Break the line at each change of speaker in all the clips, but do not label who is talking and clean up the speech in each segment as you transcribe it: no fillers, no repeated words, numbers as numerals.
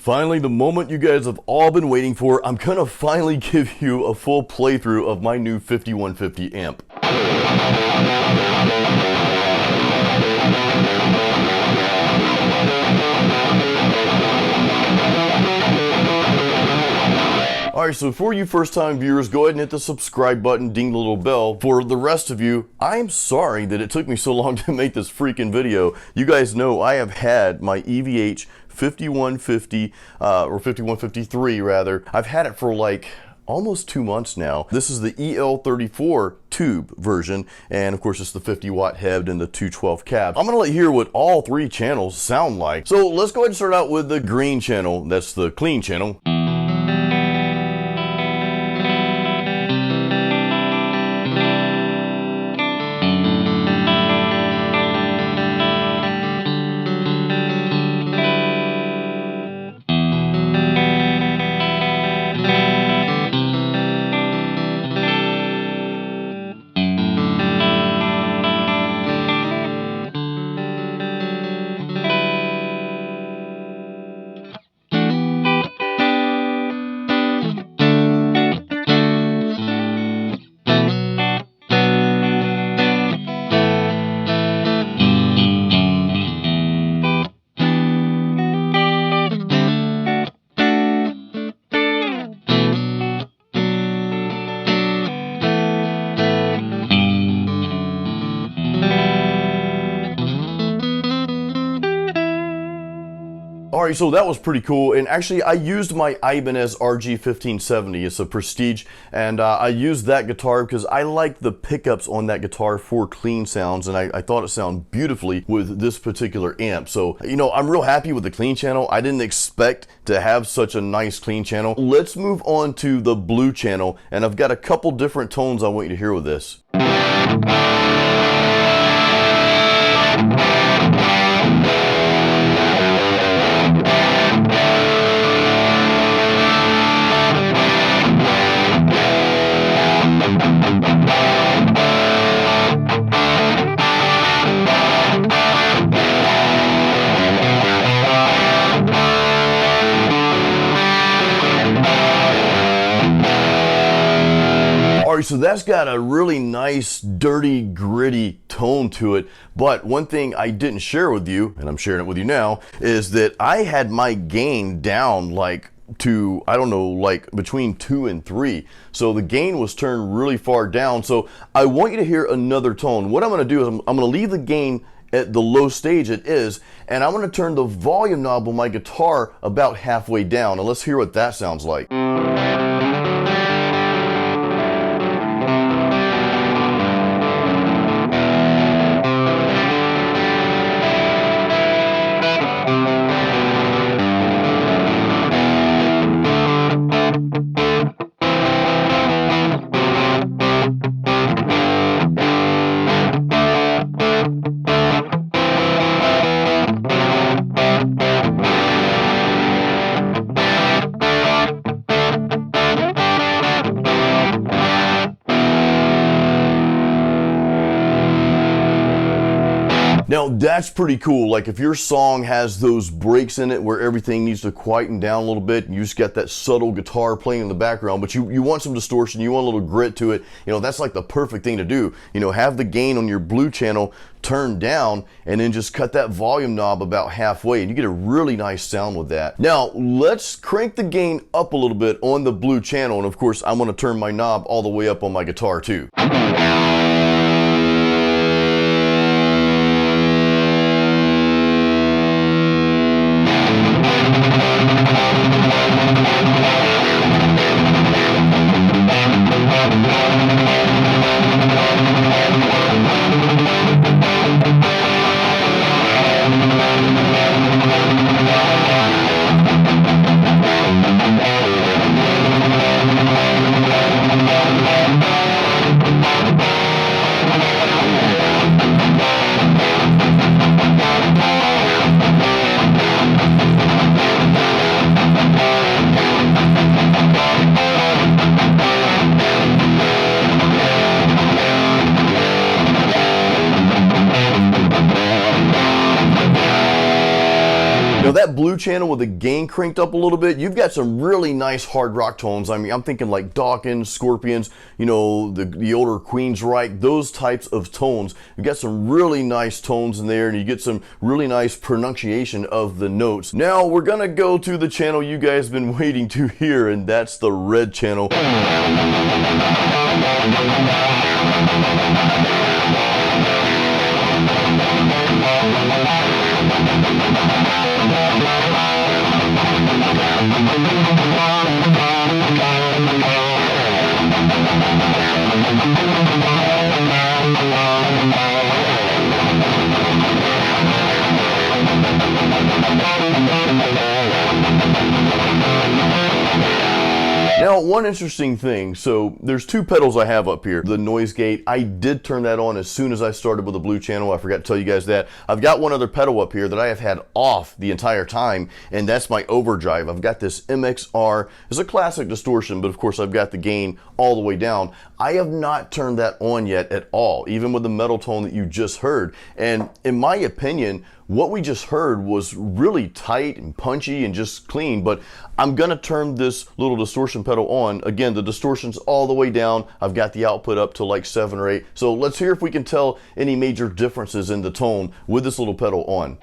Finally, the moment you guys have all been waiting for, I'm gonna finally give you a full playthrough of my new 5150 amp. Alright, so for you first time viewers, go ahead and hit the subscribe button, ding the little bell. For the rest of you, I'm sorry that it took me so long to make this freaking video. You guys know I have had my EVH 5150, or 5153 rather. I've had it for like almost 2 months now. This is the EL34 tube version, and of course it's the 50 watt head and the 212 cab. I'm gonna let you hear what all three channels sound like. So let's go ahead and start out with the green channel. That's the clean channel. Alright, so that was pretty cool, and actually I used my Ibanez RG1570. It's a Prestige, and I used that guitar because I like the pickups on that guitar for clean sounds, and I thought it sounded beautifully with this particular amp. So, you know, I'm real happy with the clean channel. I didn't expect to have such a nice clean channel. Let's move on to the blue channel, and I've got a couple different tones I want you to hear with this. Alright, so that's got a really nice, dirty, gritty tone to it, but one thing I didn't share with you, and I'm sharing it with you now, is that I had my gain down like to, I don't know, like between 2 and 3. So the gain was turned really far down. So I want you to hear another tone. What I'm going to do is I'm going to leave the gain at the low stage it is, and I'm going to turn the volume knob on my guitar about halfway down, and let's hear what that sounds like. Now that's pretty cool. Like if your song has those breaks in it where everything needs to quieten down a little bit and you just got that subtle guitar playing in the background, but you want some distortion, you want a little grit to it, you know, that's like the perfect thing to do. You know, have the gain on your blue channel turned down and then just cut that volume knob about halfway and you get a really nice sound with that. Now let's crank the gain up a little bit on the blue channel, and of course I'm going to turn my knob all the way up on my guitar too. blue channel with the gain cranked up a little bit, you've got some really nice hard rock tones. I mean, I'm thinking like Dawkins, Scorpions, you know, the older Queensryche, those types of tones. You've got some really nice tones in there, and you get some really nice pronunciation of the notes. Now we're gonna go to the channel you guys have been waiting to hear, and that's the red channel. Now, one interesting thing, so there's two pedals I have up here. The noise gate, I did turn that on as soon as I started with the blue channel. I forgot to tell you guys that. I've got one other pedal up here that I have had off the entire time, and that's my overdrive. I've got this MXR. It's a classic distortion, but of course I've got the gain all the way down. I have not turned that on yet at all, even with the metal tone that you just heard. And in my opinion, what we just heard was really tight and punchy and just clean, but I'm gonna turn this little distortion pedal on. Again, the distortion's all the way down. I've got the output up to like 7 or 8. So let's hear if we can tell any major differences in the tone with this little pedal on.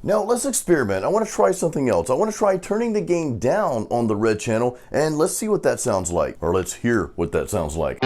Now let's experiment. I want to try something else. I want to try turning the gain down on the red channel, and let's see what that sounds like, or let's hear what that sounds like.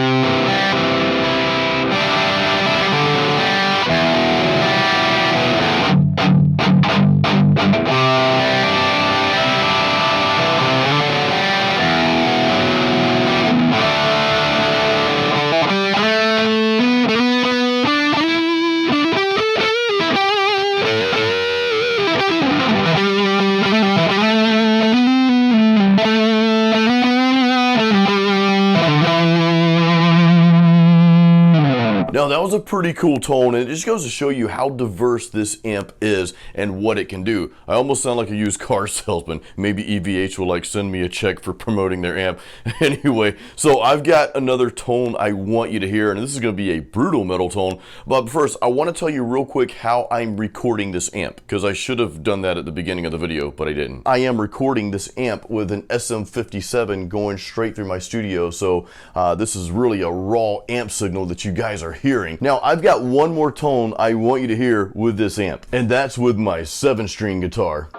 Now that was a pretty cool tone, and it just goes to show you how diverse this amp is and what it can do. I almost sound like a used car salesman. Maybe EVH will like send me a check for promoting their amp. Anyway, so I've got another tone I want you to hear, and this is going to be a brutal metal tone. But first, I want to tell you real quick how I'm recording this amp, because I should have done that at the beginning of the video, but I didn't. I am recording this amp with an SM57 going straight through my studio, so this is really a raw amp signal that you guys are hearing. Now, I've got one more tone I want you to hear with this amp, and that's with my 7-string guitar.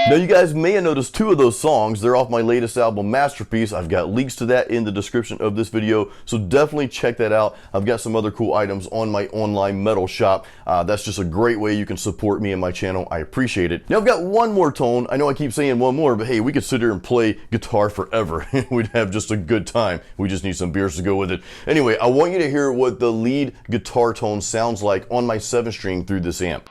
Now you guys may have noticed 2 of those songs. They're off my latest album, Masterpeace. I've got links to that in the description of this video, so definitely check that out. I've got some other cool items on my online metal shop. That's just a great way you can support me and my channel. I appreciate it. Now I've got one more tone. I know I keep saying one more, but hey, we could sit here and play guitar forever. We'd have just a good time. We just need some beers to go with it. Anyway, I want you to hear what the lead guitar tone sounds like on my 7-string through this amp.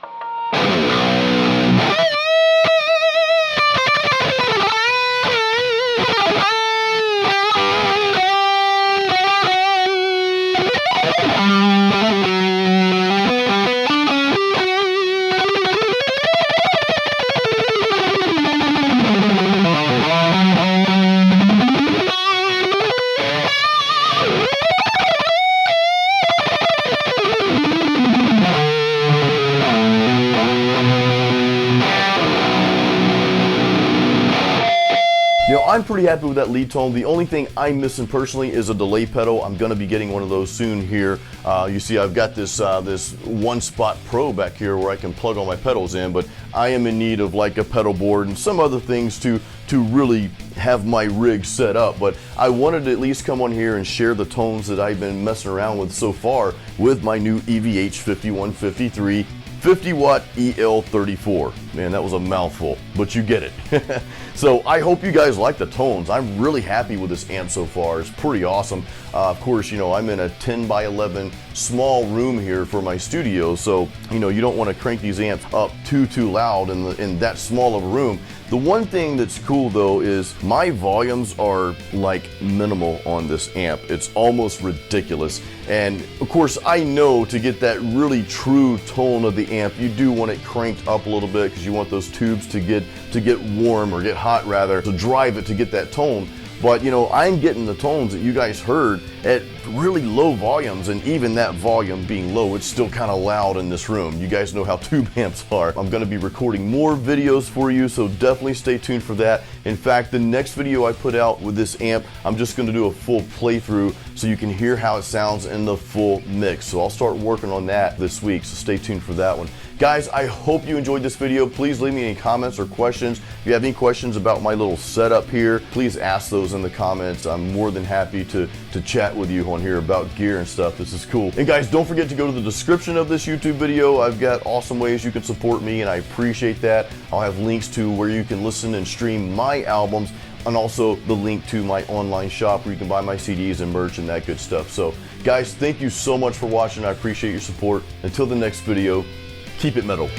You know, I'm pretty happy with that lead tone. The only thing I'm missing personally is a delay pedal. I'm gonna be getting one of those soon here. You see, I've got this this One Spot Pro back here where I can plug all my pedals in, but I am in need of like a pedal board and some other things to really have my rig set up. But I wanted to at least come on here and share the tones that I've been messing around with so far with my new EVH 5153 50-watt EL34. Man, that was a mouthful, but you get it. So I hope you guys like the tones. I'm really happy with this amp so far. It's pretty awesome. Of course, you know, I'm in a 10 by 11 small room here for my studio, so you know, you don't want to crank these amps up too loud in that small of a room. The one thing that's cool though is my volumes are like minimal on this amp. It's almost ridiculous. And of course, I know to get that really true tone of the amp, you do want it cranked up a little bit because you want those tubes to get warm, or get hot rather, to drive it to get that tone. But you know, I'm getting the tones that you guys heard at really low volumes, and even that volume being low, it's still kind of loud in this room. You guys know how tube amps are. I'm going to be recording more videos for you, so definitely stay tuned for that. In fact, the next video I put out with this amp, I'm just going to do a full playthrough so you can hear how it sounds in the full mix. So I'll start working on that this week, so stay tuned for that one. Guys, I hope you enjoyed this video. Please leave me any comments or questions. If you have any questions about my little setup here, please ask those in the comments. I'm more than happy to chat with you on here about gear and stuff. This is cool. And guys, don't forget to go to the description of this YouTube video. I've got awesome ways you can support me, and I appreciate that. I'll have links to where you can listen and stream my albums, and also the link to my online shop where you can buy my CDs and merch and that good stuff. So guys, thank you so much for watching. I appreciate your support. Until the next video, keep it metal.